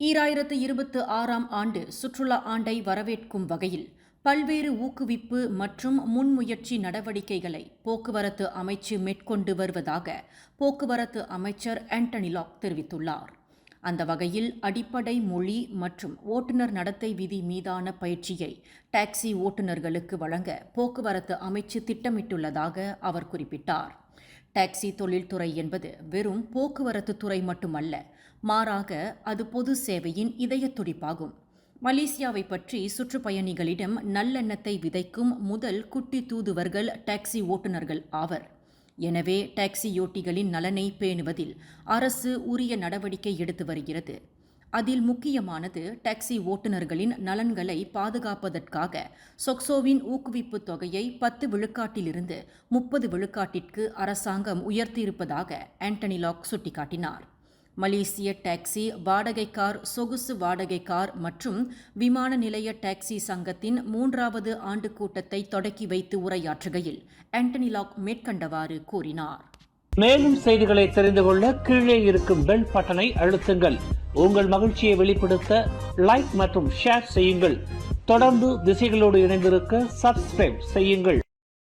2026ஆம் ஆண்டு சுற்றுலா ஆண்டை வரவேற்கும் வகையில் பல்வேறு ஊக்குவிப்பு மற்றும் முன்முயற்சி நடவடிக்கைகளை போக்குவரத்து அமைச்சு மேற்கொண்டு வருவதாக போக்குவரத்து அமைச்சர் ஆண்டனி லாக் தெரிவித்துள்ளார். அந்த வகையில் அடிப்படை மொழி மற்றும் ஓட்டுநர் நடத்தை விதி மீதான பயிற்சியை டாக்ஸி ஓட்டுநர்களுக்கு வழங்க போக்குவரத்து அமைச்சு திட்டமிட்டுள்ளதாக அவர் குறிப்பிட்டார். டாக்ஸி தொழில்துறை என்பது வெறும் போக்குவரத்து துறை மட்டுமல்ல, மாறாக அது பொது சேவையின் இதய துடிப்பாகும். மலேசியாவை பற்றி சுற்றுப்பயணிகளிடம் நல்லெண்ணத்தை விதைக்கும் முதல் குட்டி தூதுவர்கள் டாக்ஸி ஓட்டுநர்கள் ஆவர். எனவே டாக்ஸியோட்டிகளின் நலனை பேணுவதில் அரசு உரிய நடவடிக்கை எடுத்து வருகிறது. அதில் முக்கியமானது டாக்ஸி ஓட்டுநர்களின் நலன்களை பாதுகாப்பதற்காக சொக்சோவின் ஊக்குவிப்பு தொகையை 10 விழுக்காட்டிலிருந்து 30 விழுக்காட்டிற்கு அரசாங்கம் உயர்த்தியிருப்பதாக ஆண்டனி லாக் சுட்டிக்காட்டினார். மலேசிய டாக்ஸி, வாடகை கார், சொகுசு வாடகை கார் மற்றும் விமான நிலைய டாக்ஸி சங்கத்தின் 3வது ஆண்டு கூட்டத்தை தொடக்கி வைத்து உரையாற்றுகையில் ஆண்டனி லாக் மேற்கண்டவாறு கூறினார். மேலும் செய்திகளை தெரிந்து கொள்ள கீழே இருக்கும் பெல் பட்டனை அழுத்துங்கள். உங்கள் மகிழ்ச்சியை வெளிப்படுத்த லைக் மற்றும் ஷேர் செய்யுங்கள். தொடர்ந்து திசைகளோடு இணைந்திருக்க சப்ஸ்கிரைப் செய்யுங்கள்.